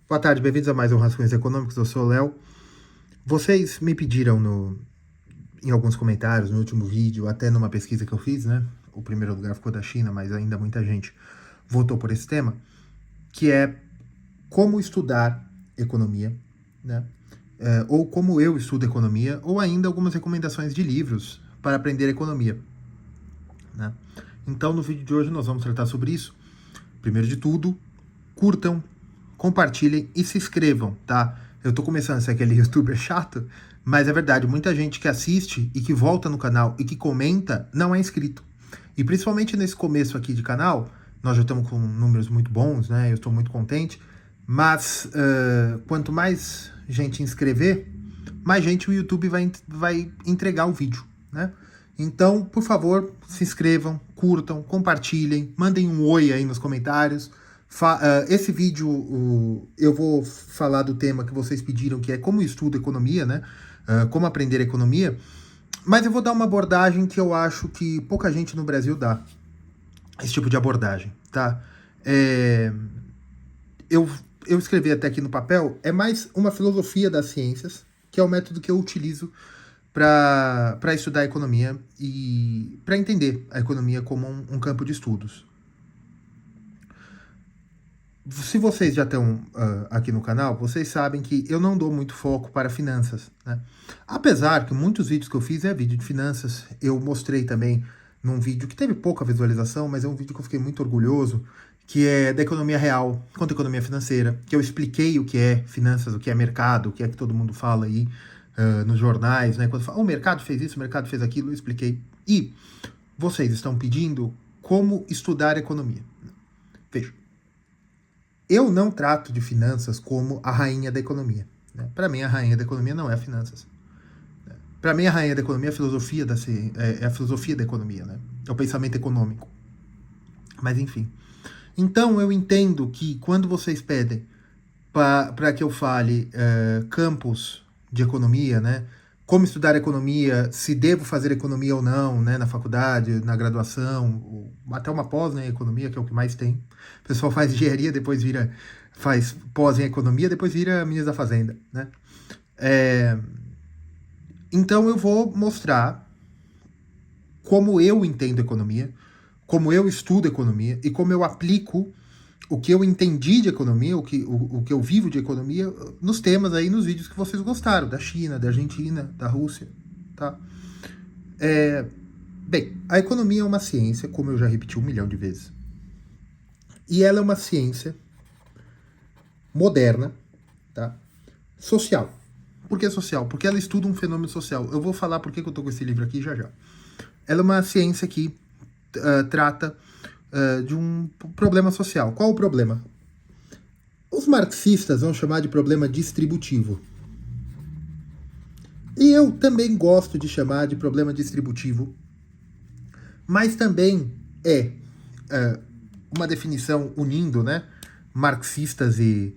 Boa tarde, bem-vindos a mais um Rascunhos Econômicos, eu sou o Léo. Vocês me pediram em alguns comentários, no último vídeo, até numa pesquisa que eu fiz, né? O primeiro lugar ficou da China, mas ainda muita gente votou por esse tema, que é como estudar economia, né? Ou como eu estudo economia, ou ainda algumas recomendações de livros para aprender economia, né? Então, no vídeo de hoje nós vamos tratar sobre isso. Primeiro de tudo, curtam, compartilhem e se inscrevam, tá? Eu tô começando a ser aquele youtuber chato, mas é verdade, muita gente que assiste e que volta no canal e que comenta não é inscrito. E principalmente nesse começo aqui de canal, nós já estamos com números muito bons, né? Eu estou muito contente, mas quanto mais gente inscrever, mais gente o YouTube vai entregar o vídeo, né? Então, por favor, se inscrevam, curtam, compartilhem, mandem um oi aí nos comentários. Esse vídeo eu vou falar do tema que vocês pediram, que é como eu estudo economia, né? Como aprender economia. Mas eu vou dar uma abordagem que eu acho que pouca gente no Brasil dá. Esse tipo de abordagem, tá? Eu, eu escrevi até aqui no papel, é mais uma filosofia das ciências, que é o método que eu utilizo para estudar a economia e para entender a economia como um campo de estudos. Se vocês já estão aqui no canal, vocês sabem que eu não dou muito foco para finanças, né? Apesar que muitos vídeos que eu fiz é vídeo de finanças, eu mostrei também num vídeo que teve pouca visualização, mas é um vídeo que eu fiquei muito orgulhoso, que é da economia real contra a economia financeira, que eu expliquei o que é finanças, o que é mercado, o que é que todo mundo fala aí nos jornais, né? Quando fala, o mercado fez isso, o mercado fez aquilo, eu expliquei. E vocês estão pedindo como estudar economia. Veja, eu não trato de finanças como a rainha da economia, né? Para mim, a rainha da economia não é finanças. Para mim, a rainha da economia é a filosofia da economia, né? É o pensamento econômico. Mas, enfim. Então, eu entendo que quando vocês pedem para que eu fale campos de economia, né? Como estudar economia, se devo fazer economia ou não, né? Na faculdade, na graduação, até uma pós, né? Em economia, que é o que mais tem. O pessoal faz engenharia, depois faz pós em economia, depois vira ministro da Fazenda, né? Então eu vou mostrar como eu entendo economia, como eu estudo economia e como eu aplico o que eu entendi de economia, o que eu vivo de economia, nos temas aí, nos vídeos que vocês gostaram, da China, da Argentina, da Rússia, tá? Bem, a economia é uma ciência, como eu já repeti 1 milhão de vezes, e ela é uma ciência moderna, tá? Social. Por que social? Porque ela estuda um fenômeno social. Eu vou falar por que eu tô com esse livro aqui já já. Ela é uma ciência que trata de um problema social. Qual o problema? Os marxistas vão chamar de problema distributivo. E eu também gosto de chamar de problema distributivo, mas também é uma definição unindo, né, marxistas e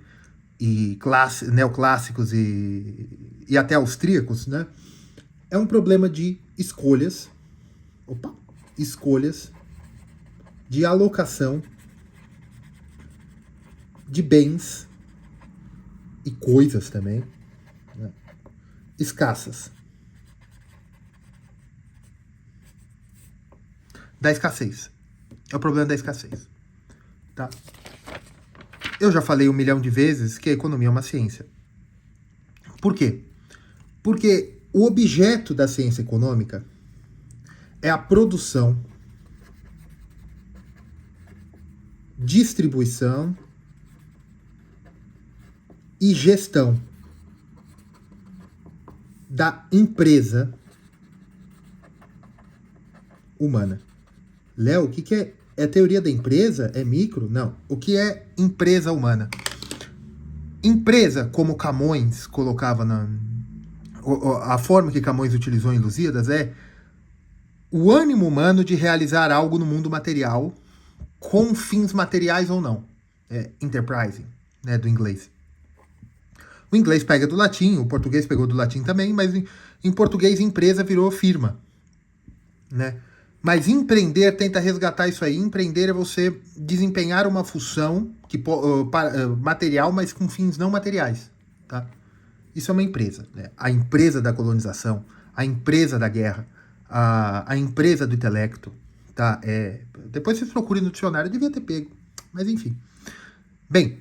neoclássicos e até austríacos, né? É um problema de escolhas, escolhas de alocação de bens e coisas também, né, escassas. Da escassez. É o problema da escassez. Tá? Eu já falei 1 milhão de vezes que a economia é uma ciência. Por quê? Porque o objeto da ciência econômica é a produção, distribuição e gestão da empresa humana. Léo, o que é? É a teoria da empresa? É micro? Não. O que é empresa humana? Empresa, como Camões colocava a forma que Camões utilizou em Lusíadas é o ânimo humano de realizar algo no mundo material com fins materiais ou não. É enterprising, né, do inglês. O inglês pega do latim, o português pegou do latim também, mas em português empresa virou firma, né? Mas empreender tenta resgatar isso aí. Empreender é você desempenhar uma função material, mas com fins não materiais. Tá? Isso é uma empresa. Né? A empresa da colonização, a empresa da guerra, a empresa do intelecto. Tá? Depois vocês procurem no dicionário, eu devia ter pego. Mas enfim. Bem,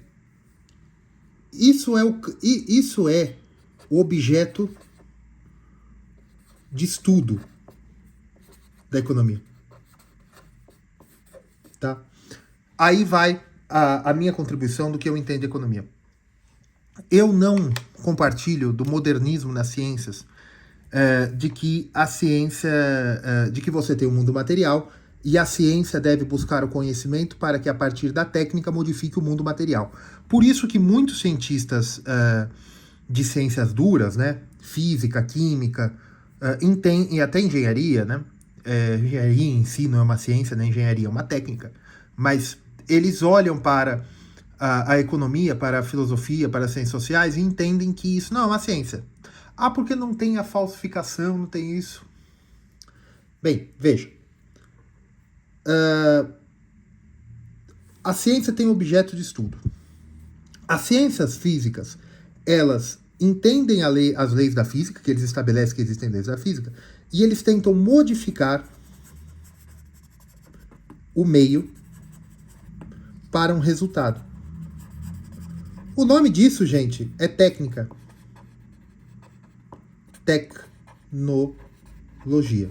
isso é o objeto de estudo da economia. Tá? Aí vai a minha contribuição do que eu entendo de economia. Eu não compartilho do modernismo nas ciências, de que a ciência, de que você tem um mundo material e a ciência deve buscar o conhecimento para que a partir da técnica modifique o mundo material. Por isso que muitos cientistas de ciências duras, né, física, química, e até engenharia, né, engenharia em si não é uma ciência, né, engenharia é uma técnica, mas eles olham para a economia, para a filosofia, para as ciências sociais e entendem que isso não é uma ciência. Ah, porque não tem a falsificação, não tem isso. Bem, veja. A ciência tem objeto de estudo. As ciências físicas, elas entendem as leis da física, que eles estabelecem que existem leis da física, e eles tentam modificar o meio para um resultado. O nome disso, gente, é técnica. Tecnologia.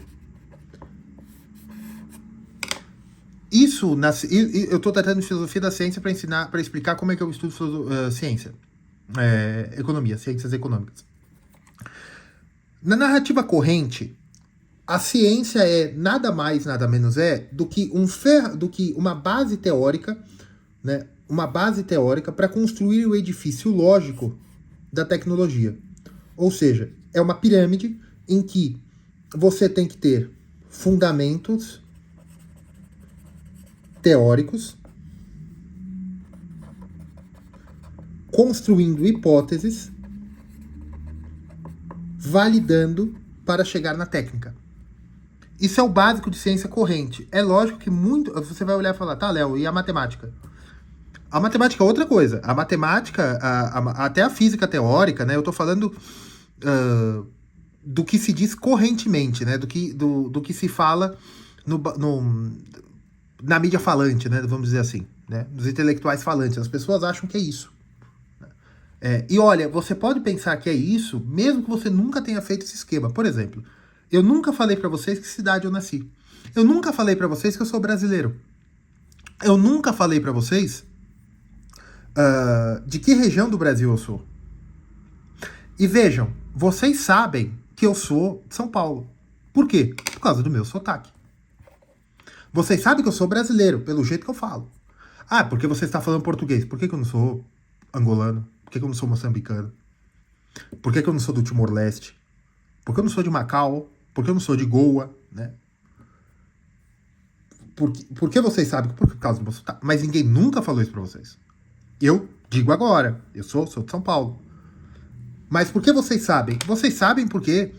Isso, eu estou tratando de filosofia da ciência para explicar como é que eu estudo ciência, economia, ciências econômicas. Na narrativa corrente, a ciência é nada mais, nada menos do que uma base teórica, né, uma base teórica para construir o edifício lógico da tecnologia. Ou seja, é uma pirâmide em que você tem que ter fundamentos teóricos, construindo hipóteses, validando para chegar na técnica. Isso é o básico de ciência corrente. É lógico que você vai olhar e falar, tá, Léo, e a matemática? A matemática é outra coisa. A matemática, até a física teórica, né? Eu tô falando do que se diz correntemente, né? Do que se fala na mídia falante, né? Vamos dizer assim, né? Dos intelectuais falantes. As pessoas acham que é isso. E olha, você pode pensar que é isso, mesmo que você nunca tenha feito esse esquema. Por exemplo, eu nunca falei para vocês que cidade eu nasci. Eu nunca falei para vocês que eu sou brasileiro. Eu nunca falei para vocês de que região do Brasil eu sou. E vejam, vocês sabem que eu sou de São Paulo. Por quê? Por causa do meu sotaque. Vocês sabem que eu sou brasileiro, pelo jeito que eu falo. Ah, porque você está falando português. Por que eu não sou angolano? Por que eu não sou moçambicano? Por que eu não sou do Timor-Leste? Por que eu não sou de Macau? Por que eu não sou de Goa? Né? Por que vocês sabem? Por causa do meu sotaque. Mas ninguém nunca falou isso pra vocês. Eu digo agora. Eu sou de São Paulo. Mas por que vocês sabem? Vocês sabem porque...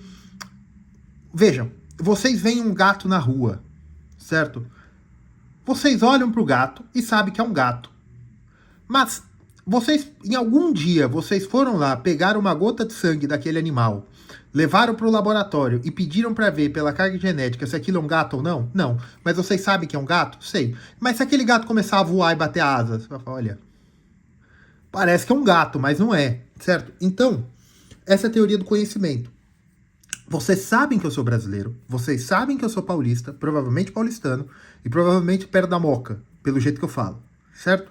Vejam, vocês veem um gato na rua, certo? Vocês olham pro gato e sabem que é um gato. Mas em algum dia, vocês foram lá, pegaram uma gota de sangue daquele animal, levaram pro laboratório e pediram para ver pela carga genética se aquilo é um gato ou não? Não. Mas vocês sabem que é um gato? Sei. Mas se aquele gato começar a voar e bater asas, você vai falar, olha, parece que é um gato, mas não é, certo? Então, essa é a teoria do conhecimento. Vocês sabem que eu sou brasileiro, vocês sabem que eu sou paulista, provavelmente paulistano, e provavelmente perto da Moca, pelo jeito que eu falo, certo?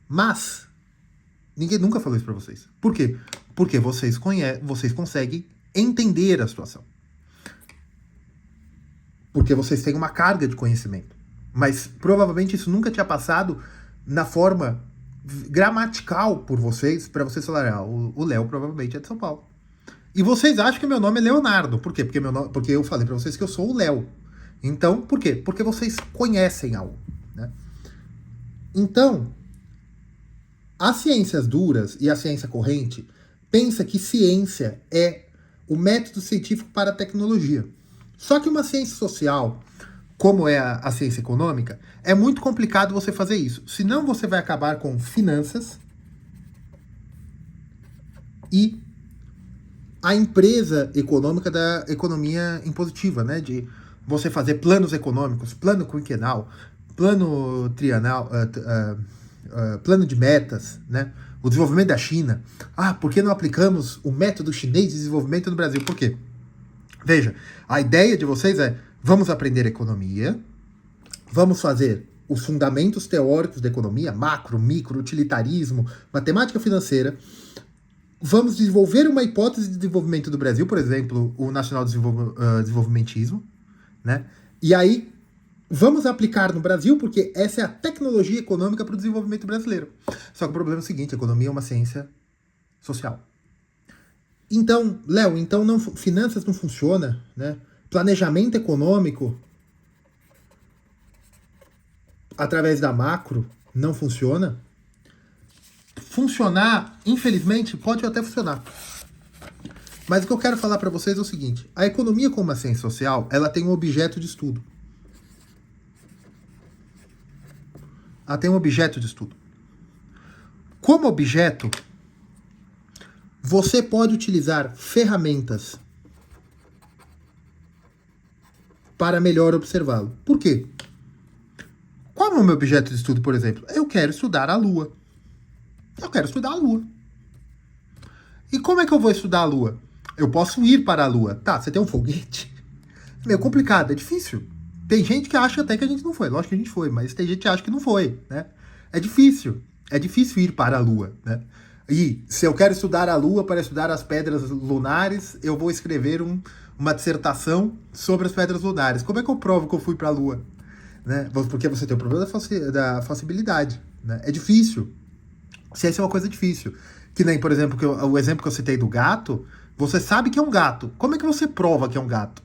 Mas ninguém nunca falou isso pra vocês. Por quê? Porque vocês conseguem entender a situação. Porque vocês têm uma carga de conhecimento. Mas provavelmente isso nunca tinha passado na forma gramatical por vocês, para vocês falarem, o Léo provavelmente é de São Paulo. E vocês acham que meu nome é Leonardo. Por quê? Porque eu falei para vocês que eu sou o Léo. Então, por quê? Porque vocês conhecem algo. Né? Então, as ciências duras e a ciência corrente pensa que ciência é o método científico para a tecnologia. Só que uma ciência social, como é a ciência econômica, é muito complicado você fazer isso. Senão você vai acabar com finanças e a empresa econômica da economia impositiva, né? De você fazer planos econômicos, plano quinquenal, plano trienal, plano de metas, né? O desenvolvimento da China. Ah, por que não aplicamos o método chinês de desenvolvimento no Brasil? Por quê? Veja, a ideia de vocês é, vamos aprender economia, vamos fazer os fundamentos teóricos da economia, macro, micro, utilitarismo, matemática financeira, vamos desenvolver uma hipótese de desenvolvimento do Brasil, por exemplo, o nacional desenvolvimentismo, né? E aí, vamos aplicar no Brasil, porque essa é a tecnologia econômica para o desenvolvimento brasileiro. Só que o problema é o seguinte, a economia é uma ciência social. Então, Léo, então não, finanças não funciona, né? Planejamento econômico através da macro não funciona. Funcionar, infelizmente, pode até funcionar. Mas o que eu quero falar para vocês é o seguinte, a economia como uma ciência social, ela tem um objeto de estudo. Ela tem um objeto de estudo. Como objeto, você pode utilizar ferramentas para melhor observá-lo. Por quê? Qual é o meu objeto de estudo, por exemplo? Eu quero estudar a Lua. Eu quero estudar a Lua. E como é que eu vou estudar a Lua? Eu posso ir para a Lua. Tá, você tem um foguete? É meio complicado, é difícil. Tem gente que acha até que a gente não foi. Lógico que a gente foi, mas tem gente que acha que não foi, né? É difícil. É difícil ir para a Lua, né? E se eu quero estudar a Lua para estudar as pedras lunares, eu vou escrever uma dissertação sobre as pedras lunares. Como é que eu provo que eu fui para a Lua? Né? Porque você tem o problema da falsibilidade. Né? É difícil. Ciência é uma coisa difícil. Que nem, por exemplo, o exemplo que eu citei do gato, você sabe que é um gato. Como é que você prova que é um gato?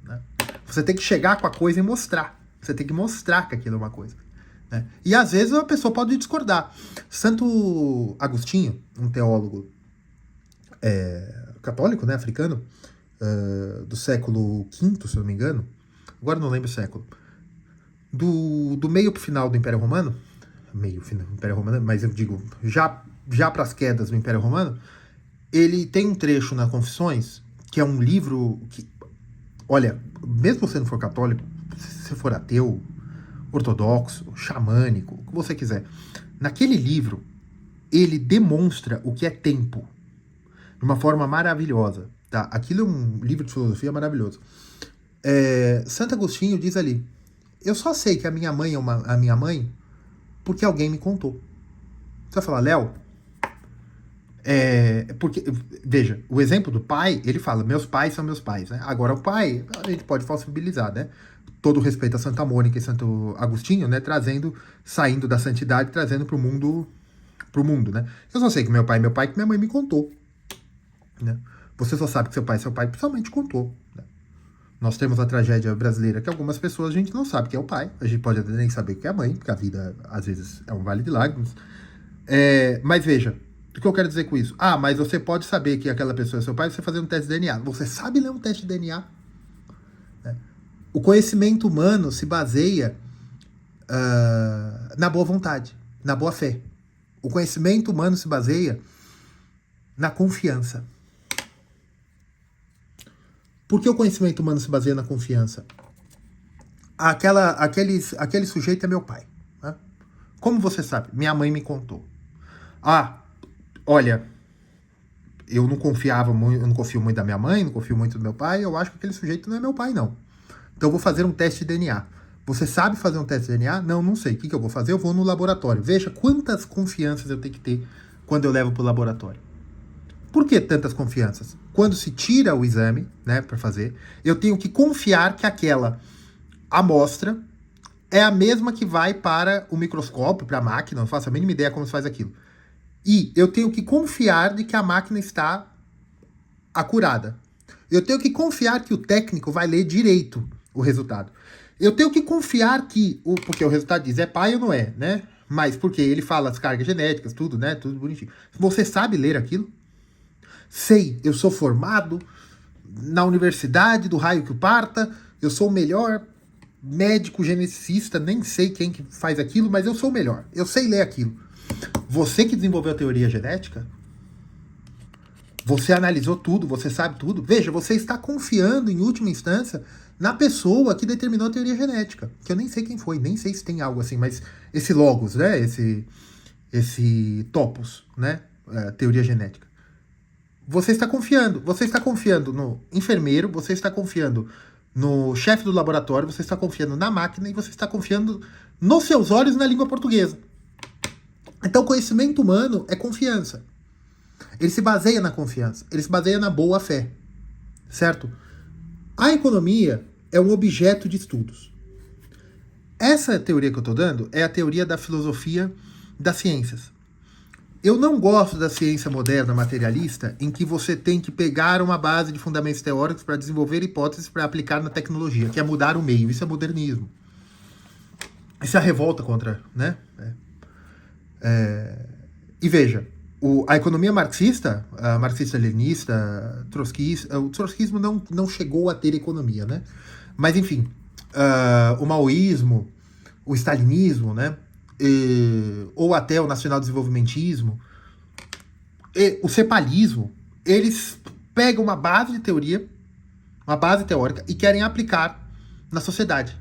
Né? Você tem que chegar com a coisa e mostrar. Você tem que mostrar que aquilo é uma coisa. Né? E às vezes a pessoa pode discordar. Santo Agostinho, um teólogo católico, né, africano, do século V, se eu não me engano, agora não lembro o século, do meio pro final do Império Romano, meio final do Império Romano, mas eu digo, já para as quedas do Império Romano, ele tem um trecho na Confissões, que é um livro que, olha, mesmo se você não for católico, se você for ateu, ortodoxo, xamânico, o que você quiser, naquele livro, ele demonstra o que é tempo, de uma forma maravilhosa. Tá? Aquilo é um livro de filosofia maravilhoso. Santo Agostinho diz ali, eu só sei que a minha mãe é a minha mãe porque alguém me contou. Você vai falar, Léo, porque, veja, o exemplo do pai, ele fala, meus pais são meus pais, né? Agora o pai, a gente pode falsibilizar, né? Todo respeito a Santa Mônica e Santo Agostinho, né? Saindo da santidade, trazendo pro mundo, né? Eu só sei que meu pai é meu pai, que minha mãe me contou, né? Você só sabe que seu pai somente contou, né? Nós temos a tragédia brasileira que algumas pessoas a gente não sabe que é o pai, a gente pode até nem saber que é a mãe, porque a vida às vezes é um vale de lágrimas. Mas veja, o que eu quero dizer com isso? Ah, mas você pode saber que aquela pessoa é seu pai você fazer um teste de DNA. Você sabe ler um teste de DNA? Né? O conhecimento humano se baseia na boa vontade, na boa fé. O conhecimento humano se baseia na confiança. Por que o conhecimento humano se baseia na confiança? Aquele sujeito é meu pai. Né? Como você sabe? Minha mãe me contou. Ah, olha, eu não confio muito da minha mãe, não confio muito do meu pai, eu acho que aquele sujeito não é meu pai, não. Então eu vou fazer um teste de DNA. Você sabe fazer um teste de DNA? Não, não sei. O que eu vou fazer? Eu vou no laboratório. Veja quantas confianças eu tenho que ter quando eu levo para o laboratório. Por que tantas confianças? Quando se tira o exame, né, para fazer, eu tenho que confiar que aquela amostra é a mesma que vai para o microscópio, para a máquina, não faço a mínima ideia como se faz aquilo. E eu tenho que confiar de que a máquina está acurada. Eu tenho que confiar que o técnico vai ler direito o resultado. Eu tenho que confiar que, porque o resultado diz é pai ou não é, né? Mas porque ele fala as cargas genéticas, tudo, né? Tudo bonitinho. Você sabe ler aquilo? Sei, eu sou formado na universidade do raio que o parta, eu sou o melhor médico geneticista, nem sei quem que faz aquilo, mas eu sou o melhor. Eu sei ler aquilo. Você que desenvolveu a teoria genética, você analisou tudo, você sabe tudo. Veja, você está confiando, em última instância, na pessoa que determinou a teoria genética. Que eu nem sei quem foi, nem sei se tem algo assim, mas esse logos, né? Esse topos, né? Teoria genética. Você está confiando no enfermeiro, você está confiando no chefe do laboratório, você está confiando na máquina e você está confiando nos seus olhos na língua portuguesa. Então, conhecimento humano é confiança. Ele se baseia na confiança, ele se baseia na boa fé, certo? A economia é um objeto de estudos. Essa teoria que eu estou dando é a teoria da filosofia das ciências. Eu não gosto da ciência moderna materialista em que você tem que pegar uma base de fundamentos teóricos para desenvolver hipóteses para aplicar na tecnologia, que é mudar o meio. Isso é modernismo. Isso é a revolta contra, né? E veja, a economia marxista, a marxista-leninista, trotskista, o trotskismo não chegou a ter economia, né? Mas, enfim, o maoísmo, o stalinismo, né? Ou até o nacional-desenvolvimentismo, o cepalismo, eles pegam uma base de teoria, uma base teórica, e querem aplicar na sociedade.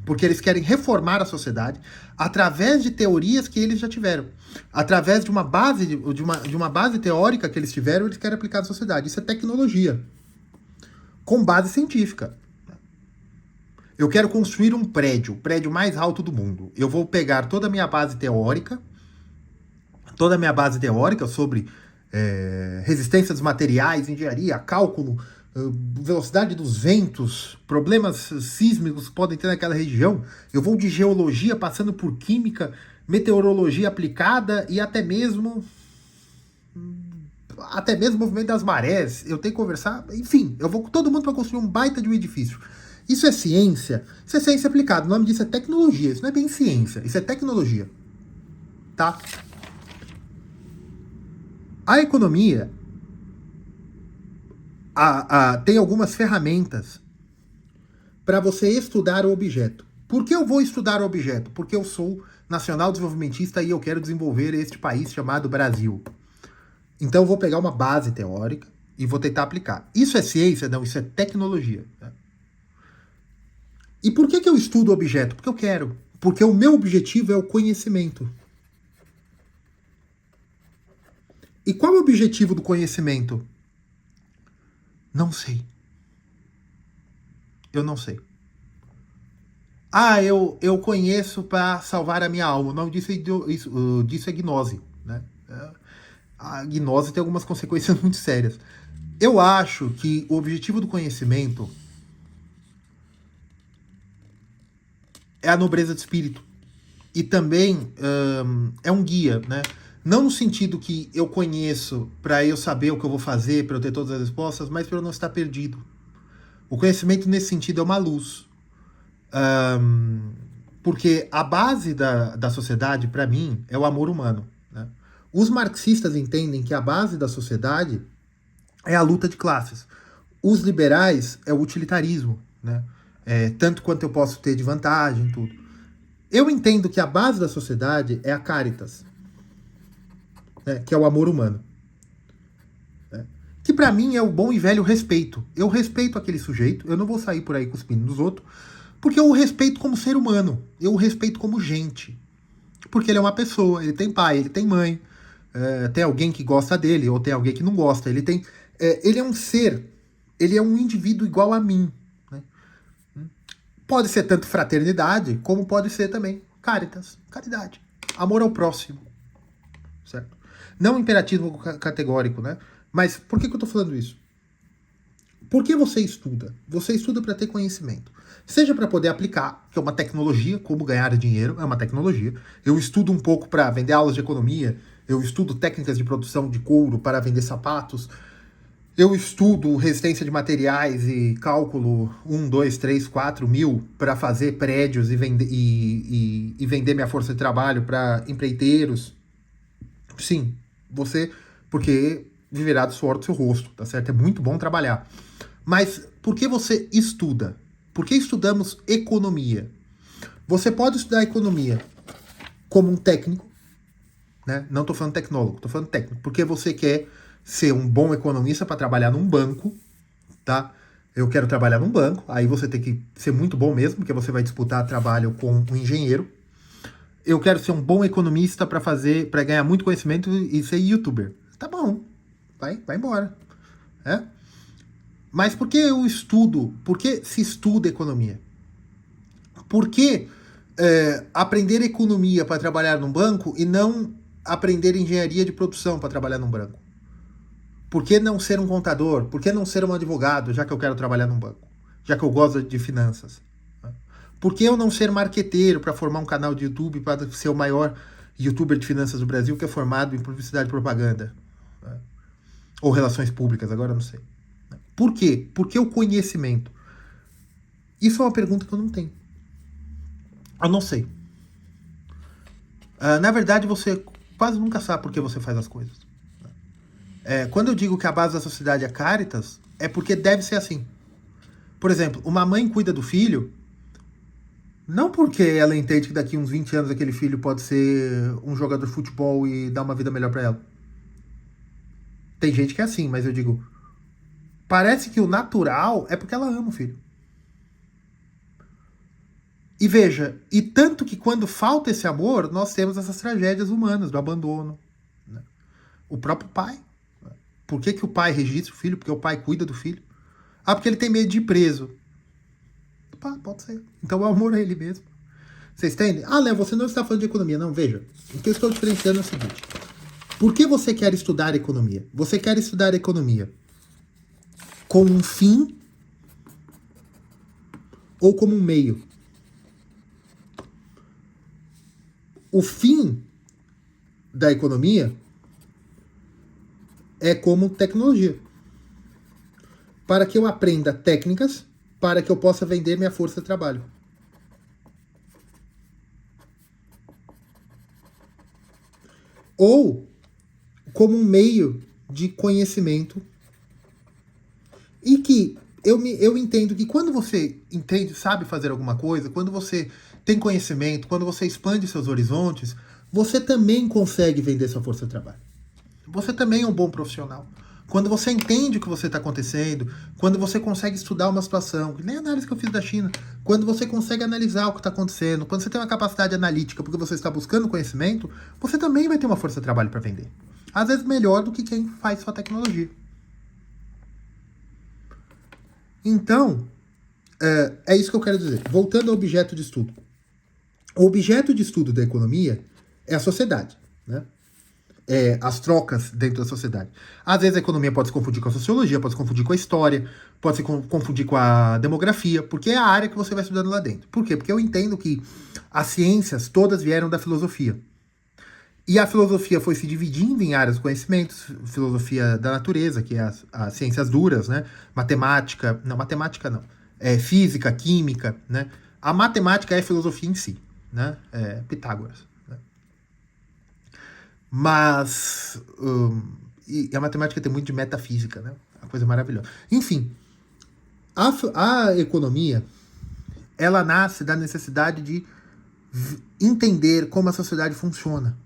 Porque eles querem reformar a sociedade através de teorias que eles já tiveram. Através de uma base, de uma base teórica que eles tiveram, eles querem aplicar na sociedade. Isso é tecnologia. Com base científica. Eu quero construir um prédio, o prédio mais alto do mundo. Eu vou pegar toda a minha base teórica sobre resistência dos materiais, engenharia, cálculo, velocidade dos ventos, problemas sísmicos que podem ter naquela região. Eu vou de geologia, passando por química, meteorologia aplicada e até mesmo o movimento das marés. Eu tenho que conversar, enfim, eu vou com todo mundo para construir um baita de um edifício. Isso é ciência aplicada. O nome disso é tecnologia. Isso não é bem ciência, isso é tecnologia. Tá? A economia tem algumas ferramentas para você estudar o objeto. Por que eu vou estudar o objeto? Porque eu sou nacional desenvolvimentista e eu quero desenvolver este país chamado Brasil. Então eu vou pegar uma base teórica e vou tentar aplicar. Isso é ciência? Não, isso é tecnologia. Né? E por que eu estudo o objeto? Porque eu quero. Porque o meu objetivo é o conhecimento. E qual é o objetivo do conhecimento? Não sei. Eu não sei. Eu conheço para salvar a minha alma. O nome disso é gnose. Né? A gnose tem algumas consequências muito sérias. Eu acho que o objetivo do conhecimento é a nobreza de espírito. E também é um guia, né? Não no sentido que eu conheço para eu saber o que eu vou fazer, para eu ter todas as respostas, mas para eu não estar perdido. O conhecimento nesse sentido é uma luz. Porque a base da sociedade, para mim, é o amor humano. Né? Os marxistas entendem que a base da sociedade é a luta de classes. Os liberais é o utilitarismo. Né? Tanto quanto eu posso ter de vantagem, tudo. Eu entendo que a base da sociedade é a caritas, né? Que é o amor humano. Né? Que para mim é o bom e velho respeito. Eu respeito aquele sujeito, eu não vou sair por aí cuspindo nos outros, porque eu o respeito como ser humano, eu o respeito como gente. Porque ele é uma pessoa, ele tem pai, ele tem mãe, tem alguém que gosta dele, ou tem alguém que não gosta. Ele é um ser, ele é um indivíduo igual a mim. Né? Pode ser tanto fraternidade, como pode ser também caritas, caridade, amor ao próximo. Certo? Não imperativo categórico, né? Mas por que eu tô falando isso? Por que você estuda? Você estuda para ter conhecimento. Seja para poder aplicar, que é uma tecnologia, como ganhar dinheiro, é uma tecnologia. Eu estudo um pouco para vender aulas de economia, eu estudo técnicas de produção de couro para vender sapatos, eu estudo resistência de materiais e cálculo 1, 2, 3, 4 mil para fazer prédios e vender minha força de trabalho para empreiteiros. Sim, porque viverá do suor do seu rosto, tá certo? É muito bom trabalhar. Mas por que você estuda? Por que estudamos economia? Você pode estudar economia como um técnico, né? Não estou falando tecnólogo, estou falando técnico, porque você quer ser um bom economista para trabalhar num banco, tá? Eu quero trabalhar num banco, aí você tem que ser muito bom mesmo, porque você vai disputar trabalho com um engenheiro. Eu quero ser um bom economista para ganhar muito conhecimento e ser youtuber. Tá bom, vai embora. É? Mas por que eu estudo? Por que se estuda economia? Por que aprender economia para trabalhar num banco e não aprender engenharia de produção para trabalhar num banco? Por que não ser um contador? Por que não ser um advogado, já que eu quero trabalhar num banco? Já que eu gosto de finanças? Por que eu não ser marqueteiro para formar um canal de YouTube para ser o maior youtuber de finanças do Brasil que é formado em publicidade e propaganda? Ou relações públicas, agora eu não sei. Por quê? Porque o conhecimento. Isso é uma pergunta que eu não tenho. Eu não sei. Na verdade, você quase nunca sabe por que você faz as coisas. Quando eu digo que a base da sociedade é Caritas, é porque deve ser assim. Por exemplo, uma mãe cuida do filho, não porque ela entende que daqui uns 20 anos aquele filho pode ser um jogador de futebol e dar uma vida melhor para ela. Tem gente que é assim, mas eu digo, parece que o natural é porque ela ama o filho. E veja, e tanto que quando falta esse amor, nós temos essas tragédias humanas do abandono. Né? O próprio pai. Por que o pai registra o filho? Porque o pai cuida do filho. Ah, porque ele tem medo de ir preso. Pá, pode ser. Então é o amor a ele mesmo. Vocês entendem? Ah, Léo, você não está falando de economia. Não, veja. O que eu estou diferenciando é o seguinte. Por que você quer estudar economia? Você quer estudar economia como um fim ou como um meio? O fim da economia é como tecnologia. Para que eu aprenda técnicas, para que eu possa vender minha força de trabalho. Ou como um meio de conhecimento. E que eu entendo que quando você entende, sabe fazer alguma coisa, quando você tem conhecimento, quando você expande seus horizontes, você também consegue vender sua força de trabalho. Você também é um bom profissional. Quando você entende o que você está acontecendo, quando você consegue estudar uma situação, que nem a análise que eu fiz da China, quando você consegue analisar o que está acontecendo, quando você tem uma capacidade analítica porque você está buscando conhecimento, você também vai ter uma força de trabalho para vender. Às vezes melhor do que quem faz sua tecnologia. Então, é isso que eu quero dizer. Voltando ao objeto de estudo. O objeto de estudo da economia é a sociedade, né? As trocas dentro da sociedade. Às vezes a economia pode se confundir com a sociologia, pode se confundir com a história, pode se confundir com a demografia, porque é a área que você vai estudando lá dentro. Por quê? Porque eu entendo que as ciências todas vieram da filosofia. E a filosofia foi se dividindo em áreas de conhecimentos, filosofia da natureza, que é as ciências duras, né? Matemática não, física, química, né? A matemática é filosofia em si, né? Pitágoras. Né? Mas e a matemática tem muito de metafísica, né? Uma coisa maravilhosa. Enfim, a economia, ela nasce da necessidade de entender como a sociedade funciona.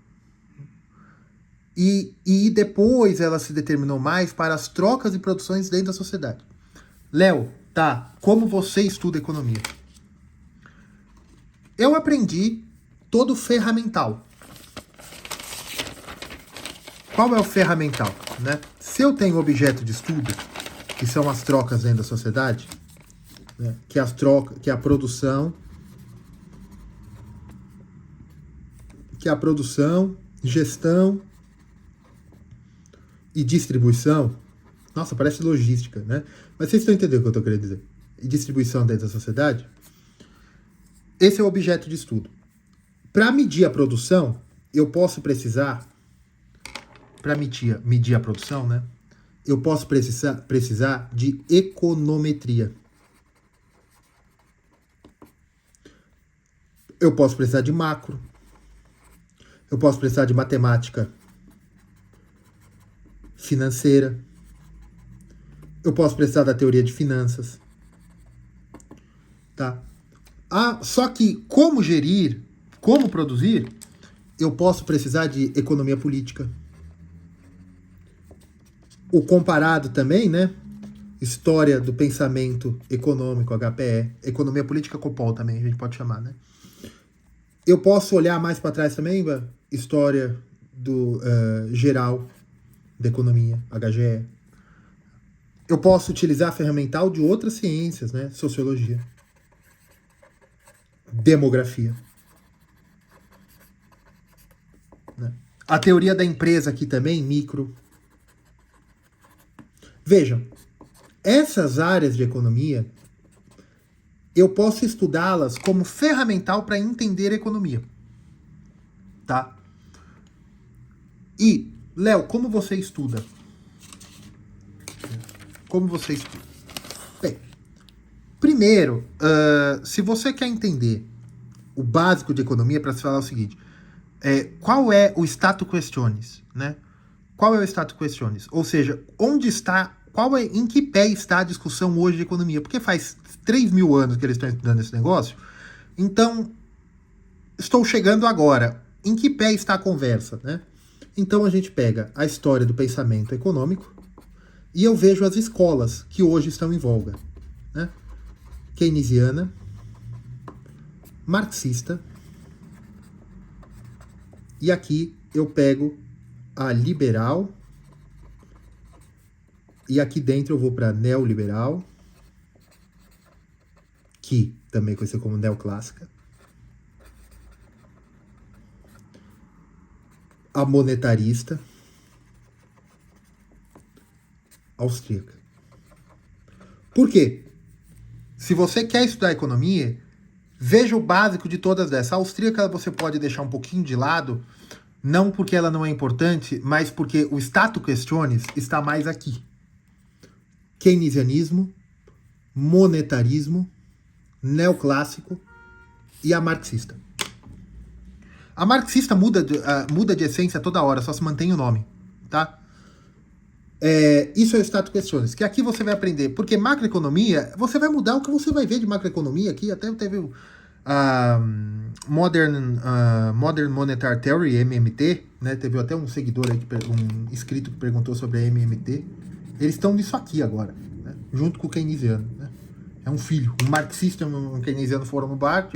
E depois ela se determinou mais para as trocas e produções dentro da sociedade. Léo, tá, como você estuda economia? Eu aprendi todo o ferramental. Qual é o ferramental? Né? Se eu tenho objeto de estudo, que são as trocas dentro da sociedade, né? que é a produção, gestão e distribuição. Nossa, parece logística, né? Mas vocês estão entendendo o que eu estou querendo dizer. E distribuição dentro da sociedade. Esse é o objeto de estudo. Para medir a produção, eu posso precisar... Para medir a produção, né? Eu posso precisar de econometria. Eu posso precisar de macro. Eu posso precisar de matemática financeira. Eu posso precisar da teoria de finanças. tá? Só que como gerir, como produzir, eu posso precisar de economia política. O comparado também, né? História do pensamento econômico, HPE. Economia política Copol também, a gente pode chamar, né? Eu posso olhar mais para trás também, história do geral da economia, HGE. Eu posso utilizar ferramental de outras ciências, né? Sociologia. Demografia. Né? A teoria da empresa aqui também, micro. Vejam, essas áreas de economia, eu posso estudá-las como ferramental para entender a economia. Tá? E, Léo, como você estuda? Como você estuda? Bem, primeiro, se você quer entender o básico de economia, para se falar o seguinte, qual é o status questionis, né? Qual é o status questionis? Ou seja, onde está, em que pé está a discussão hoje de economia? Porque faz 3.000 anos que eles estão estudando esse negócio, então estou chegando agora. Em que pé está a conversa, né? Então a gente pega a história do pensamento econômico e eu vejo as escolas que hoje estão em voga, né? Keynesiana, marxista, e aqui eu pego a liberal, e aqui dentro eu vou para neoliberal, que também é conhecida como neoclássica, a monetarista, austríaca. Por quê? Se você quer estudar economia, veja o básico de todas dessas. A austríaca você pode deixar um pouquinho de lado, não porque ela não é importante, mas porque o status questionis está mais aqui. Keynesianismo, monetarismo, neoclássico e a marxista. A marxista muda de essência toda hora, só se mantém o nome, tá? Isso é o status questionis, que aqui você vai aprender, porque macroeconomia, você vai mudar o que você vai ver de macroeconomia aqui, até teve o Modern Monetary Theory, MMT, né? Teve até um seguidor aí, um inscrito que perguntou sobre a MMT. Eles estão nisso aqui agora, né? Junto com o keynesiano, né? É um filho, um marxista e um keynesiano foram no bar,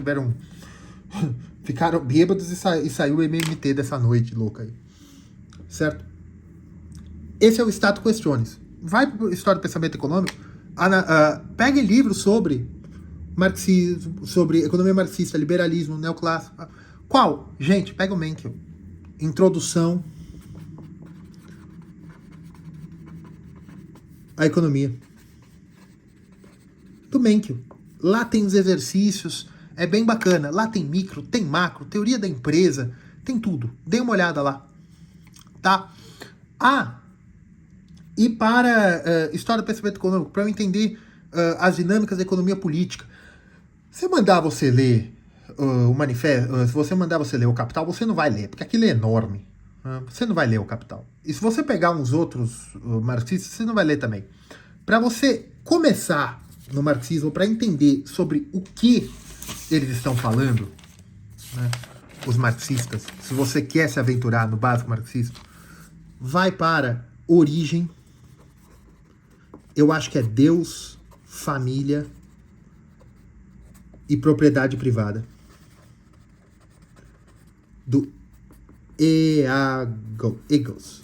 ficaram bêbados e saiu o MMT dessa noite louca aí, certo? Esse é o status questionis. Vai para a história do pensamento econômico, pegue livros sobre marxismo, sobre economia marxista, liberalismo, neoclássico. Qual? Gente, pega o Mencken. Introdução à economia. Do Mencken. Lá tem os exercícios, é bem bacana. Lá tem micro, tem macro, teoria da empresa, tem tudo. Dê uma olhada lá. Tá? E para história do pensamento econômico, para eu entender as dinâmicas da economia política, se mandar você ler o manifesto, se você mandar você ler o Capital, você não vai ler, porque aquilo é enorme. Você não vai ler o Capital. E se você pegar uns outros marxistas, você não vai ler também. Para você começar no marxismo, para entender sobre o que eles estão falando, né, os marxistas, se você quer se aventurar no básico marxista, vai para Origem. Eu acho que é Deus, Família e Propriedade Privada. Do Engels.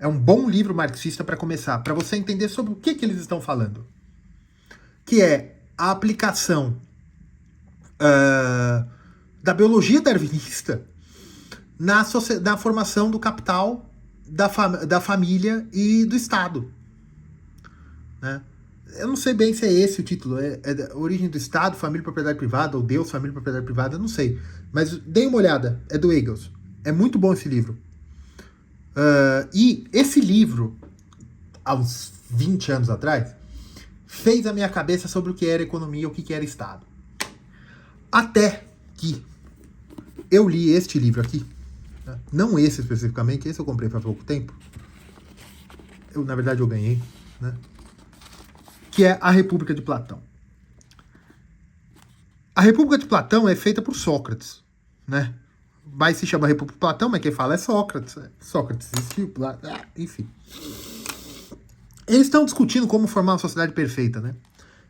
É um bom livro marxista para começar, para você entender sobre o que eles estão falando. Que é a aplicação da biologia darwinista na formação do capital, da família e do Estado. Né? Eu não sei bem se é esse o título, é Origem do Estado, Família e Propriedade Privada, ou Deus, Família e Propriedade Privada, eu não sei. Mas deem uma olhada, é do Engels. É muito bom esse livro. E esse livro, há uns 20 anos atrás, fez a minha cabeça sobre o que era economia e o que era Estado. Até que eu li este livro aqui, né? Não esse especificamente, esse eu comprei faz pouco tempo. Na verdade, eu ganhei, né? Que é A República de Platão. A República de Platão é feita por Sócrates, né? Mas se chama República de Platão, mas quem fala é Sócrates. Sócrates existiu, enfim. Eles estão discutindo como formar uma sociedade perfeita, né?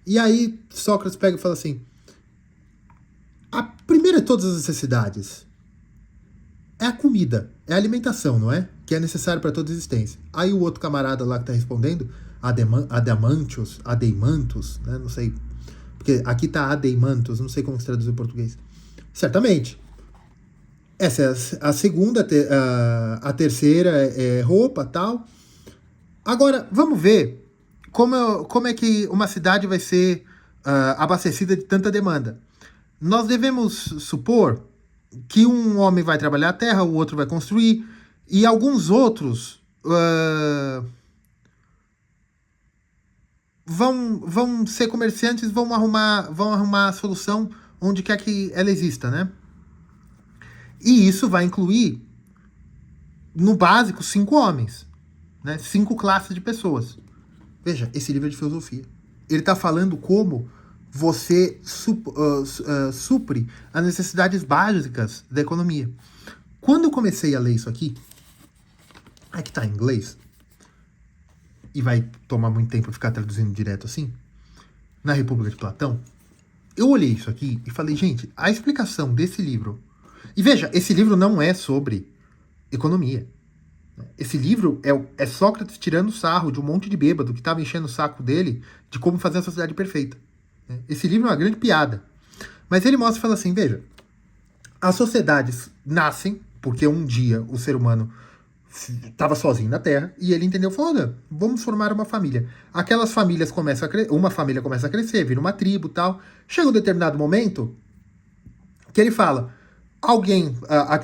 E aí Sócrates pega e fala assim: a primeira de todas as necessidades é a comida, é a alimentação, não é? Que é necessário para toda existência. Aí o outro camarada lá que tá respondendo, Adeimantus, né? Não sei, porque aqui tá Adeimantus, não sei como se traduz em português. Certamente. Essa é a segunda, a terceira é roupa, tal. Agora, vamos ver como é que uma cidade vai ser abastecida de tanta demanda. Nós devemos supor que um homem vai trabalhar a terra, o outro vai construir, e alguns outros vão ser comerciantes, vão arrumar a solução onde quer que ela exista, né? E isso vai incluir, no básico, 5 homens, né? 5 classes de pessoas. Veja, esse livro é de filosofia. Ele está falando como você supre as necessidades básicas da economia. Quando eu comecei a ler isso aqui que tá em inglês, e vai tomar muito tempo ficar traduzindo direto assim, na República de Platão, eu olhei isso aqui e falei, gente, a explicação desse livro... E veja, esse livro não é sobre economia. Esse livro é Sócrates tirando sarro de um monte de bêbado que estava enchendo o saco dele de como fazer a sociedade perfeita. Esse livro é uma grande piada. Mas ele mostra e fala assim, veja, as sociedades nascem porque um dia o ser humano estava sozinho na Terra e ele entendeu, falou, vamos formar uma família. Aquelas famílias começam a crescer, uma família começa a crescer, vira uma tribo, tal. Chega um determinado momento que ele fala, alguém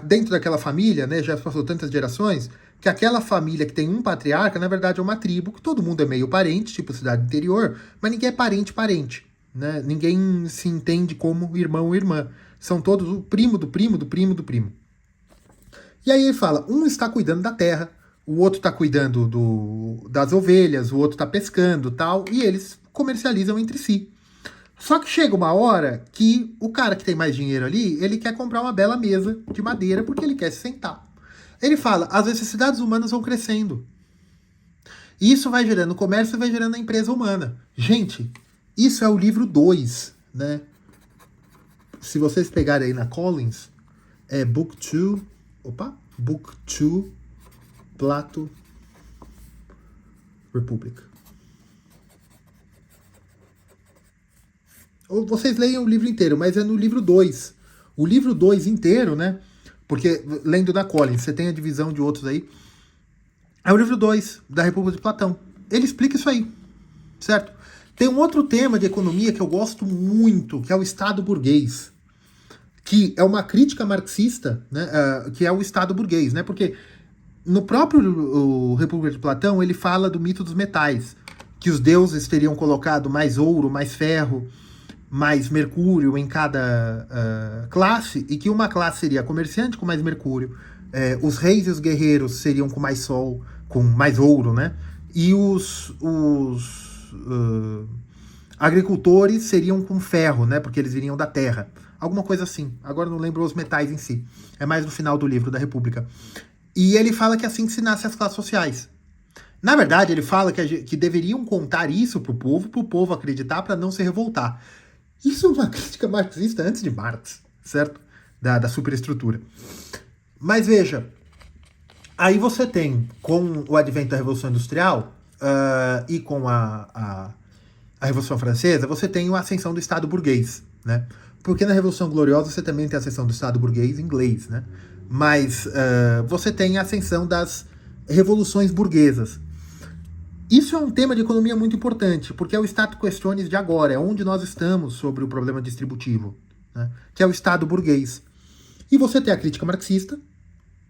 dentro daquela família, né, já passou tantas gerações, que aquela família que tem um patriarca, na verdade é uma tribo, que todo mundo é meio parente, tipo cidade interior, mas ninguém é parente, né? Ninguém se entende como irmão ou irmã. São todos o primo do primo do primo do primo. E aí ele fala, um está cuidando da terra, o outro está cuidando das ovelhas, o outro está pescando, tal, e eles comercializam entre si. Só que chega uma hora que o cara que tem mais dinheiro ali, ele quer comprar uma bela mesa de madeira porque ele quer se sentar. Ele fala, as necessidades humanas vão crescendo. E isso vai gerando comércio e vai gerando a empresa humana. Gente, isso é o livro 2, né? Se vocês pegarem aí na Collins, é Book 2, Plato, República. Ou vocês leiam o livro inteiro, mas é no livro 2. O livro 2 inteiro, né? Porque, lendo da Collins, você tem a divisão de outros aí. É o livro 2 da República de Platão. Ele explica isso aí, certo? Tem um outro tema de economia que eu gosto muito, que é o Estado burguês. Que é uma crítica marxista, né? Que é o Estado burguês, né? Porque no próprio República de Platão, ele fala do mito dos metais. Que os deuses teriam colocado mais ouro, mais ferro, mais mercúrio em cada classe, e que uma classe seria comerciante com mais mercúrio, os reis e os guerreiros seriam com mais sol, com mais ouro, né? E os agricultores seriam com ferro, né? Porque eles viriam da terra. Alguma coisa assim. Agora não lembro os metais em si. É mais no final do livro da República. E ele fala que assim que se nascem as classes sociais. Na verdade, ele fala que deveriam contar isso pro povo acreditar para não se revoltar. Isso é uma crítica marxista antes de Marx, certo? Da superestrutura. Mas veja, aí você tem, com o advento da Revolução Industrial e com a Revolução Francesa, você tem a ascensão do Estado burguês, né? Porque na Revolução Gloriosa você também tem a ascensão do Estado burguês inglês, né? Mas você tem a ascensão das revoluções burguesas. Isso é um tema de economia muito importante, porque é o status questiones de agora, é onde nós estamos sobre o problema distributivo, né? Que é o Estado burguês. E você tem a crítica marxista,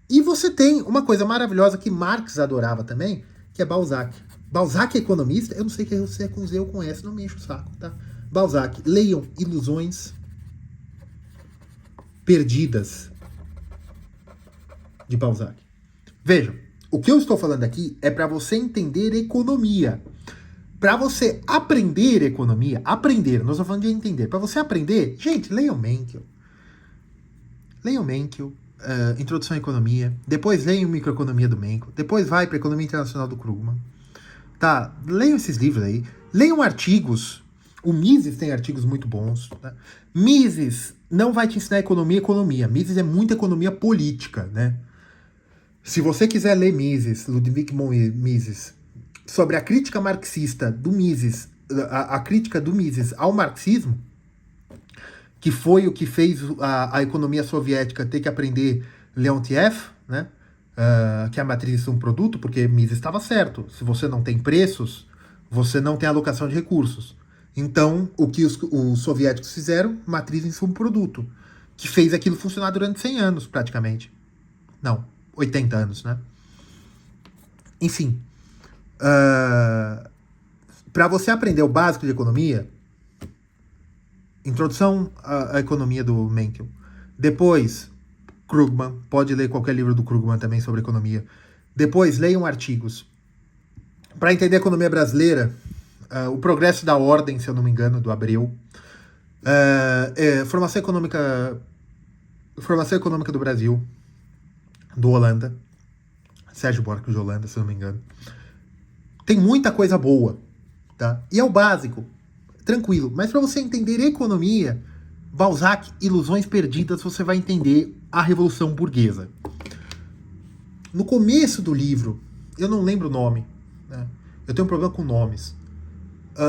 e você tem uma coisa maravilhosa que Marx adorava também, que é Balzac. Balzac é economista, eu não sei quem você é com Z ou com S, não me enche o saco, tá? Balzac, leiam Ilusões Perdidas, de Balzac. Vejam, o que eu estou falando aqui é para você entender economia. Para você aprender economia, aprender, não estou falando de entender, para você aprender, gente, leiam Mencken. Leiam Mencken, Introdução à Economia, depois leiam Microeconomia do Mencken, depois vai para Economia Internacional do Krugman. Tá, leiam esses livros aí, leiam artigos. O Mises tem artigos muito bons. Tá? Mises não vai te ensinar economia. Mises é muita economia política, né? Se você quiser ler Mises, Ludwig Mises, sobre a crítica marxista do Mises, a crítica do Mises ao marxismo, que foi o que fez a economia soviética ter que aprender Leontiev, né? Que é a matriz de um produto, porque Mises estava certo. Se você não tem preços, você não tem alocação de recursos. Então, o que os soviéticos fizeram? Matriz em subproduto, que fez aquilo funcionar durante 100 anos, praticamente. Não, 80 anos, né? Enfim, para você aprender o básico de economia, Introdução à Economia do Mencken. Depois, Krugman, pode ler qualquer livro do Krugman também sobre economia. Depois, leiam artigos. Para entender a economia brasileira, O Progresso da Ordem, se eu não me engano, do Abreu. Formação Econômica do Brasil, do Holanda. Sérgio Buarque de Holanda, se eu não me engano. Tem muita coisa boa, tá? E é o básico, tranquilo. Mas para você entender economia, Balzac, Ilusões Perdidas, você vai entender a Revolução Burguesa. No começo do livro, eu não lembro o nome, né? Eu tenho um problema com nomes.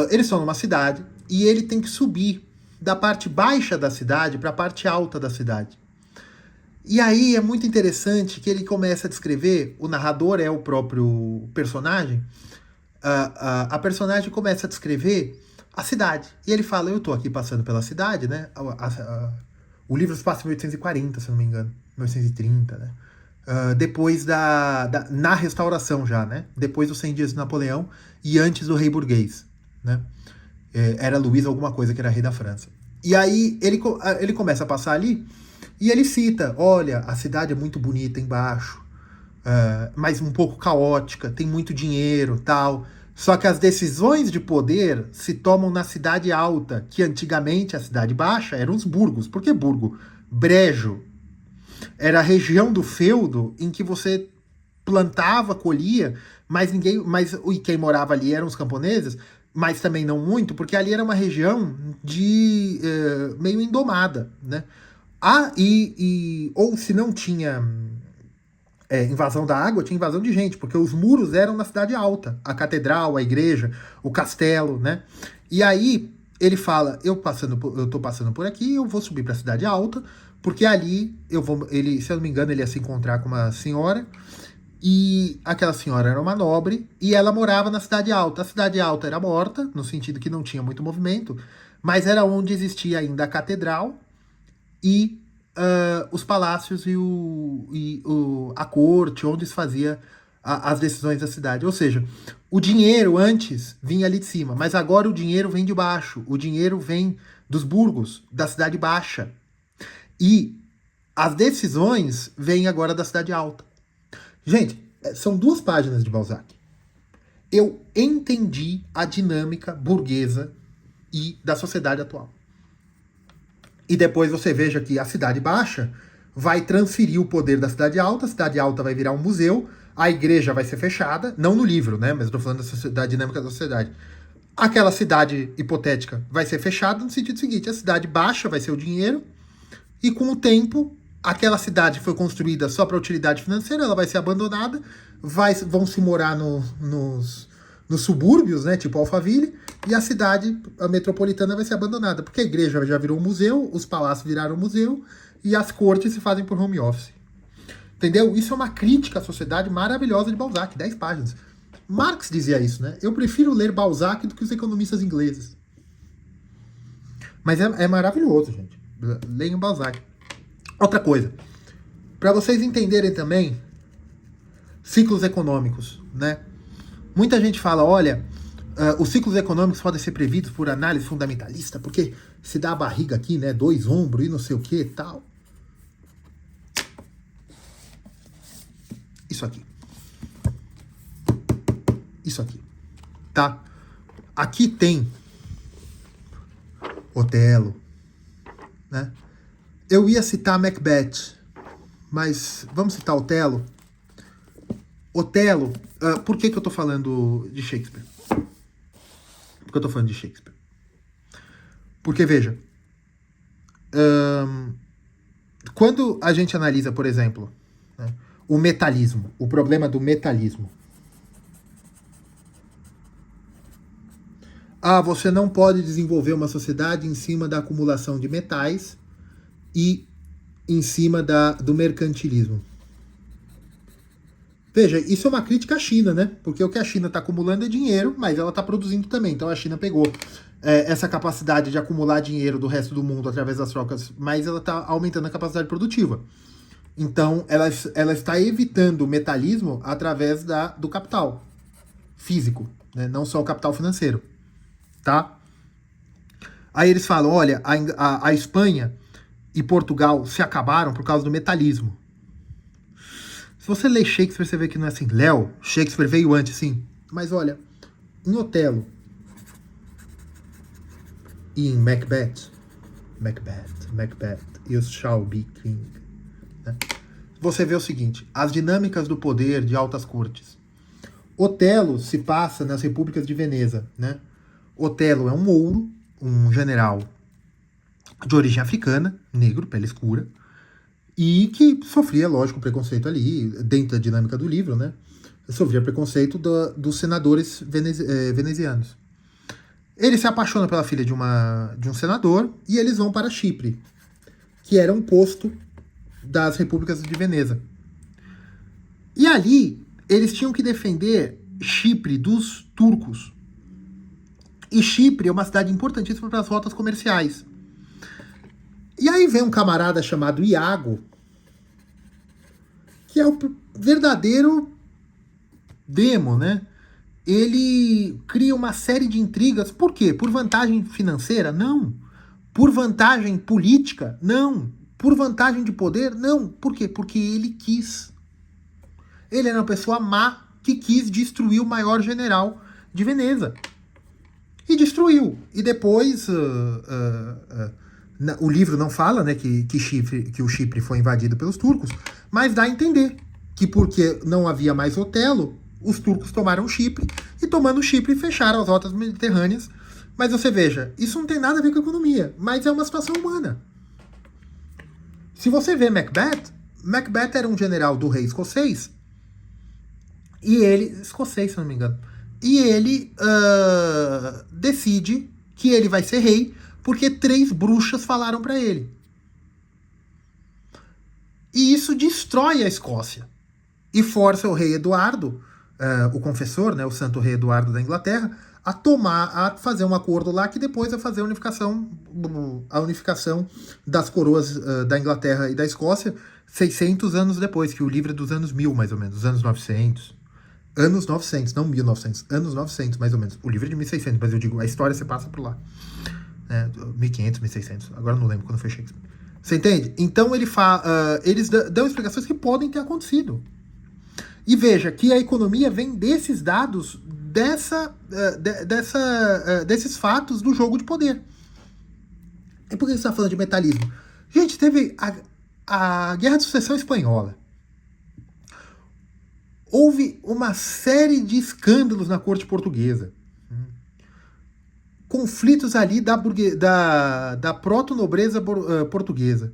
Eles estão numa cidade e ele tem que subir da parte baixa da cidade para a parte alta da cidade. E aí é muito interessante que ele começa a descrever, o narrador é o próprio personagem, a personagem começa a descrever a cidade. E ele fala, eu tô aqui passando pela cidade, né? O livro se passa em 1840, se não me engano, 1830, né? Depois na restauração já, né? Depois dos 100 dias de Napoleão e antes do rei burguês, né? Era Luís alguma coisa, que era rei da França. E aí ele começa a passar ali e ele cita, olha, a cidade é muito bonita embaixo, mas um pouco caótica, tem muito dinheiro, tal. Só que as decisões de poder se tomam na cidade alta, que antigamente a cidade baixa eram os burgos. Por que burgo? Brejo. Era a região do feudo em que você plantava, colhia, mas quem morava ali eram os camponeses, mas também não muito, porque ali era uma região de meio indomada, né? Ou se não tinha invasão da água, tinha invasão de gente, porque os muros eram na cidade alta, a catedral, a igreja, o castelo, né? E aí ele fala, eu tô passando por aqui, eu vou subir para a cidade alta, porque ali se eu não me engano, ele ia se encontrar com uma senhora, e aquela senhora era uma nobre, e ela morava na cidade alta. A cidade alta era morta, no sentido que não tinha muito movimento, mas era onde existia ainda a catedral e os palácios e a corte, onde se fazia as decisões da cidade. Ou seja, o dinheiro antes vinha ali de cima, mas agora o dinheiro vem de baixo. O dinheiro vem dos burgos, da cidade baixa. E as decisões vêm agora da cidade alta. Gente, são 2 páginas de Balzac. Eu entendi a dinâmica burguesa e da sociedade atual. E depois você veja que a cidade baixa vai transferir o poder da cidade alta, a cidade alta vai virar um museu, a igreja vai ser fechada, não no livro, né? Mas eu tô falando da dinâmica da sociedade. Aquela cidade hipotética vai ser fechada no sentido seguinte, a cidade baixa vai ser o dinheiro, e com o tempo, aquela cidade que foi construída só para utilidade financeira, ela vai ser abandonada, vão se morar nos subúrbios, né, tipo Alphaville, e a metropolitana vai ser abandonada, porque a igreja já virou um museu, os palácios viraram um museu, e as cortes se fazem por home office. Entendeu? Isso é uma crítica à sociedade maravilhosa de Balzac, 10 páginas. Marx dizia isso, né? Eu prefiro ler Balzac do que os economistas ingleses. Mas é maravilhoso, gente. Leiam Balzac. Outra coisa, para vocês entenderem também ciclos econômicos, né? Muita gente fala, olha, os ciclos econômicos podem ser previstos por análise fundamentalista, porque se dá a barriga aqui, né, 2 ombros e não sei o que tal. Isso aqui. Isso aqui, tá? Aqui tem Otelo, né? Eu ia citar Macbeth, mas vamos citar Otelo. Otelo, por que eu tô falando de Shakespeare? Por que eu tô falando de Shakespeare? Porque, veja, quando a gente analisa, por exemplo, né, o metalismo, o problema do metalismo. Você não pode desenvolver uma sociedade em cima da acumulação de metais e em cima do mercantilismo. Veja, isso é uma crítica à China, né? Porque o que a China está acumulando é dinheiro, mas ela está produzindo também. Então a China pegou essa capacidade de acumular dinheiro do resto do mundo através das trocas, mas ela está aumentando a capacidade produtiva. Então ela está evitando o metalismo através do capital físico, né? Não só o capital financeiro, tá? Aí eles falam, olha, a Espanha e Portugal se acabaram por causa do metalismo. Se você lê Shakespeare, você vê que não é assim. Léo, Shakespeare veio antes, sim. Mas olha, em Otelo e em Macbeth, you shall be king, né? Você vê o seguinte, as dinâmicas do poder de altas cortes. Otelo se passa nas repúblicas de Veneza, né? Otelo é um mouro, um general de origem africana, negro, pele escura, e que sofria, lógico, preconceito ali, dentro da dinâmica do livro, né? Sofria preconceito dos senadores venezianos. Ele se apaixona pela filha de um senador e eles vão para Chipre, que era um posto das repúblicas de Veneza. E ali, eles tinham que defender Chipre dos turcos. E Chipre é uma cidade importantíssima para as rotas comerciais. E aí vem um camarada chamado Iago, que é o verdadeiro demo, né? Ele cria uma série de intrigas. Por quê? Por vantagem financeira? Não. Por vantagem política? Não. Por vantagem de poder? Não. Por quê? Porque ele quis. Ele era uma pessoa má que quis destruir o maior general de Veneza. E destruiu. E depois o livro não fala, né, que o Chipre foi invadido pelos turcos, mas dá a entender que porque não havia mais Otelo, os turcos tomaram Chipre e tomando Chipre fecharam as rotas mediterrâneas. Mas você veja, isso não tem nada a ver com a economia, mas é uma situação humana. Se você vê Macbeth era um general do rei escocês, e ele, escocês se não me engano, e ele decide que ele vai ser rei porque 3 bruxas falaram para ele. E isso destrói a Escócia e força o rei Eduardo, o confessor, né, o santo rei Eduardo da Inglaterra, a fazer um acordo lá que depois vai fazer a unificação das coroas da Inglaterra e da Escócia 600 anos depois, que o livro é dos anos 1000, mais ou menos, dos anos 900. Anos 900, não 1900, anos 900, mais ou menos. O livro é de 1600, mas eu digo, a história você passa por lá. 1500, 1600, agora não lembro quando foi Shakespeare. Você entende? Então eles dão explicações que podem ter acontecido. E veja que a economia vem desses dados, desses fatos do jogo de poder. E por que você está falando de metalismo? Gente, teve a Guerra de Sucessão Espanhola. Houve uma série de escândalos na corte portuguesa. Conflitos ali da proto-nobreza portuguesa.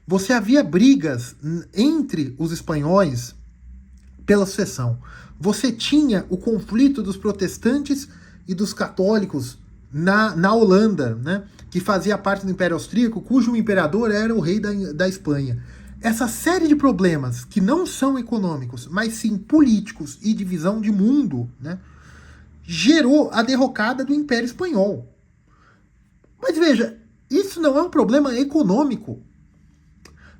Você havia brigas entre os espanhóis pela sucessão. Você tinha o conflito dos protestantes e dos católicos na Holanda, né, que fazia parte do Império Austríaco, cujo imperador era o rei da Espanha. Essa série de problemas que não são econômicos, mas sim políticos e de visão de mundo, né, gerou a derrocada do Império Espanhol. Mas veja, isso não é um problema econômico,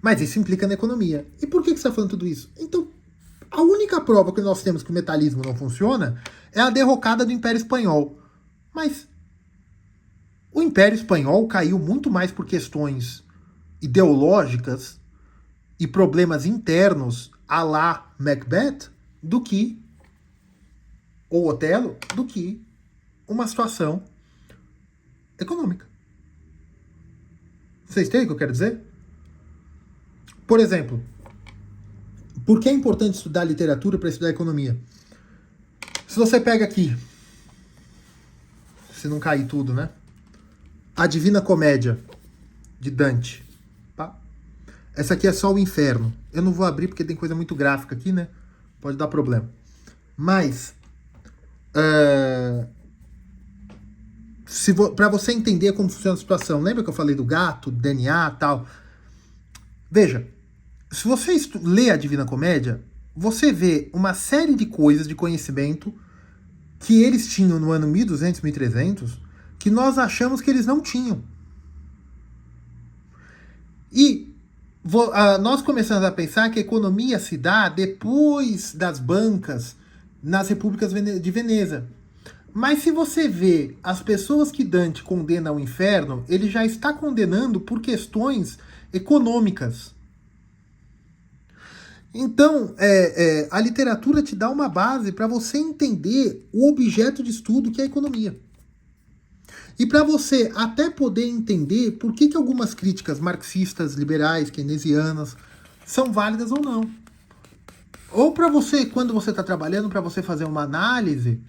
mas isso implica na economia. E por que você está falando tudo isso? Então, a única prova que nós temos que o metalismo não funciona é a derrocada do Império Espanhol. Mas o Império Espanhol caiu muito mais por questões ideológicas e problemas internos à la Macbeth do que, ou Otelo, do que uma situação econômica. Vocês entendem o que eu quero dizer? Por exemplo, por que é importante estudar literatura para estudar economia? Se você pega aqui, se não cair tudo, né? A Divina Comédia, de Dante. Tá? Essa aqui é só o inferno. Eu não vou abrir porque tem coisa muito gráfica aqui, né? Pode dar problema. Mas, para você entender como funciona a situação, lembra que eu falei do gato, DNA e tal? Veja, se você lê a Divina Comédia, você vê uma série de coisas de conhecimento que eles tinham no ano 1200, 1300, que nós achamos que eles não tinham. E nós começamos a pensar que a economia se dá depois das bancas nas repúblicas de Veneza. Mas se você vê as pessoas que Dante condena ao inferno, ele já está condenando por questões econômicas. Então, a literatura te dá uma base para você entender o objeto de estudo que é a economia. E para você até poder entender por que algumas críticas marxistas, liberais, keynesianas são válidas ou não. Ou para você, quando você está trabalhando, para você fazer uma análise,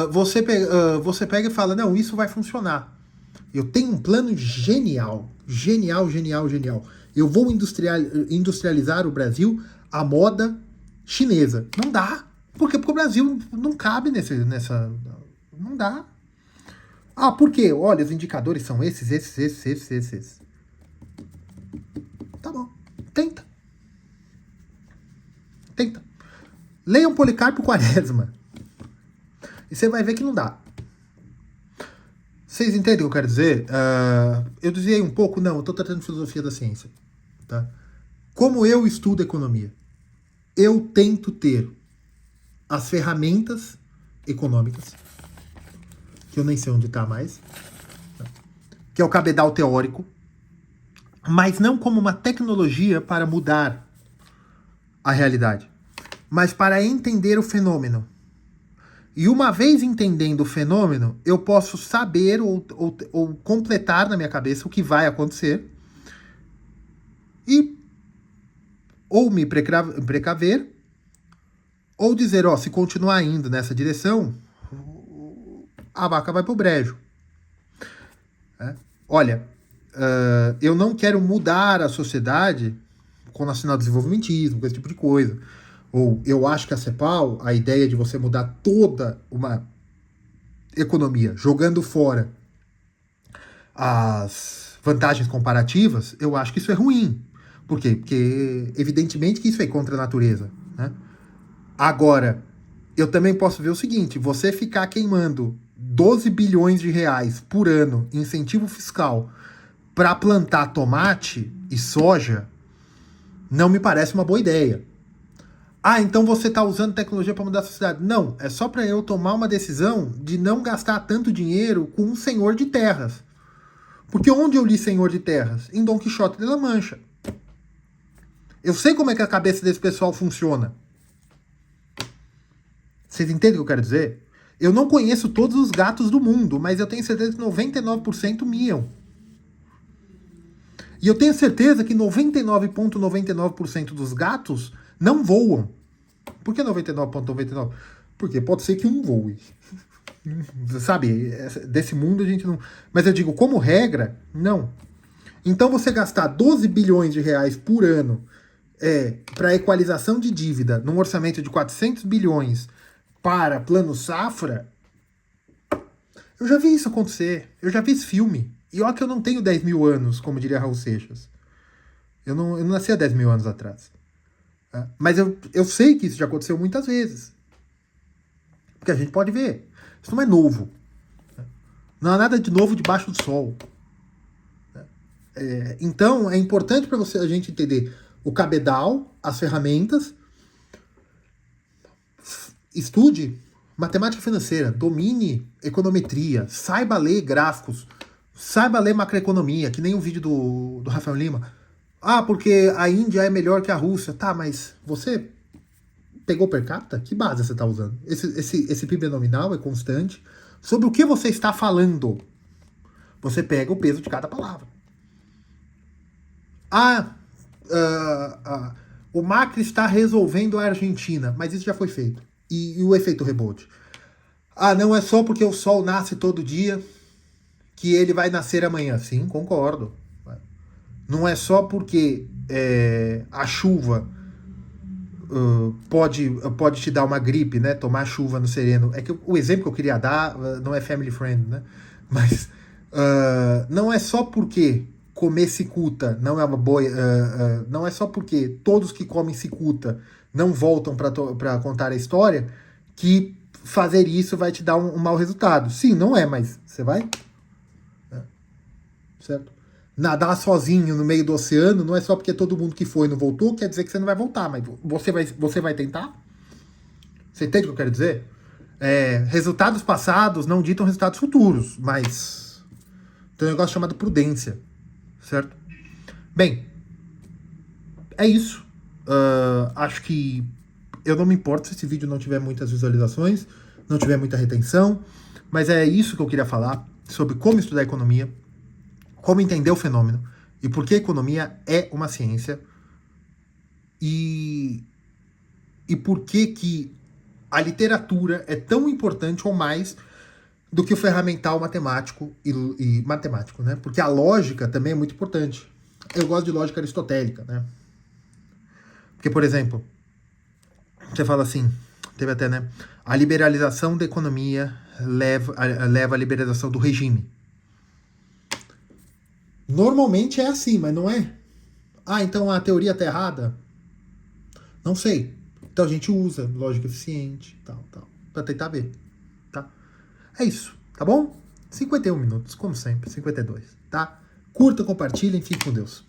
você pega e fala, não, isso vai funcionar. Eu tenho um plano genial. Genial, genial, genial. Eu vou industrializar o Brasil à moda chinesa. Não dá. Por quê? Porque o Brasil não cabe nessa... Não dá. Ah, por quê? Olha, os indicadores são esses. Tá bom. Tenta. Leiam Policarpo Quaresma. E você vai ver que não dá. Vocês entendem o que eu quero dizer? Eu desviei um pouco? Não, eu estou tratando de filosofia da ciência. Tá? Como eu estudo economia? Eu tento ter as ferramentas econômicas, que eu nem sei onde está mais, que é o cabedal teórico, mas não como uma tecnologia para mudar a realidade, mas para entender o fenômeno. E uma vez entendendo o fenômeno, eu posso saber ou completar na minha cabeça o que vai acontecer e ou me precaver ou dizer, se continuar indo nessa direção, a vaca vai pro brejo. Olha, eu não quero mudar a sociedade com o nacional-desenvolvimentismo, com esse tipo de coisa. Ou eu acho que a CEPAL, a ideia de você mudar toda uma economia, jogando fora as vantagens comparativas, eu acho que isso é ruim. Por quê? Porque, evidentemente, que isso é contra a natureza. Né? Agora, eu também posso ver o seguinte, você ficar queimando 12 bilhões de reais por ano em incentivo fiscal para plantar tomate e soja, não me parece uma boa ideia. Então você está usando tecnologia para mudar a sociedade. Não, é só para eu tomar uma decisão de não gastar tanto dinheiro com um senhor de terras. Porque onde eu li senhor de terras? Em Dom Quixote de La Mancha. Eu sei como é que a cabeça desse pessoal funciona. Vocês entendem o que eu quero dizer? Eu não conheço todos os gatos do mundo, mas eu tenho certeza que 99% miam. E eu tenho certeza que 99,99% dos gatos não voam. Por que 99,99%? Porque pode ser que um voe. Sabe, desse mundo a gente não... Mas eu digo, como regra, não. Então você gastar 12 bilhões de reais por ano para equalização de dívida num orçamento de 400 bilhões para plano safra, eu já vi isso acontecer. Eu já vi esse filme. E olha que eu não tenho 10 mil anos, como diria Raul Seixas. Eu não nasci há 10 mil anos atrás. Mas eu sei que isso já aconteceu muitas vezes. Porque a gente pode ver. Isso não é novo. Não há nada de novo debaixo do sol. Então, é importante para a gente entender o cabedal, as ferramentas. Estude matemática financeira, domine econometria, saiba ler gráficos, saiba ler macroeconomia, que nem o vídeo do Rafael Lima. Porque a Índia é melhor que a Rússia. Tá, mas você pegou per capita? Que base você está usando? Esse PIB nominal é constante. sobre o que você está falando. Você pega o peso de cada palavra. O Macri está resolvendo a Argentina, mas isso já foi feito. E o efeito rebote? Não é só porque o sol nasce todo dia que ele vai nascer amanhã. Sim, concordo. Não é só porque a chuva pode te dar uma gripe, né? Tomar chuva no sereno. É que o exemplo que eu queria dar não é family friend, né? Mas não é só porque comer cicuta não é uma boa. Não é só porque todos que comem cicuta não voltam para contar a história que fazer isso vai te dar um mau resultado. Sim, não é, mas você vai? Certo? Nadar sozinho no meio do oceano não é só porque todo mundo que foi não voltou, quer dizer que você não vai voltar, mas você vai tentar? Você entende o que eu quero dizer? Resultados passados não ditam resultados futuros, mas tem um negócio chamado prudência, certo? Bem, é isso. Acho que eu não me importo se esse vídeo não tiver muitas visualizações, não tiver muita retenção, mas é isso que eu queria falar sobre como estudar economia, como entender o fenômeno e por que a economia é uma ciência e por que a literatura é tão importante ou mais do que o ferramental matemático e matemático, né? Porque a lógica também é muito importante. Eu gosto de lógica aristotélica, né? Porque, por exemplo, você fala assim, teve até, né? A liberalização da economia leva à liberalização do regime. Normalmente é assim, mas não é. Então a teoria tá errada? Não sei. Então a gente usa lógica eficiente, tal, pra tentar ver, tá? É isso, tá bom? 51 minutos, como sempre, 52, tá? Curta, compartilhem, fique com Deus.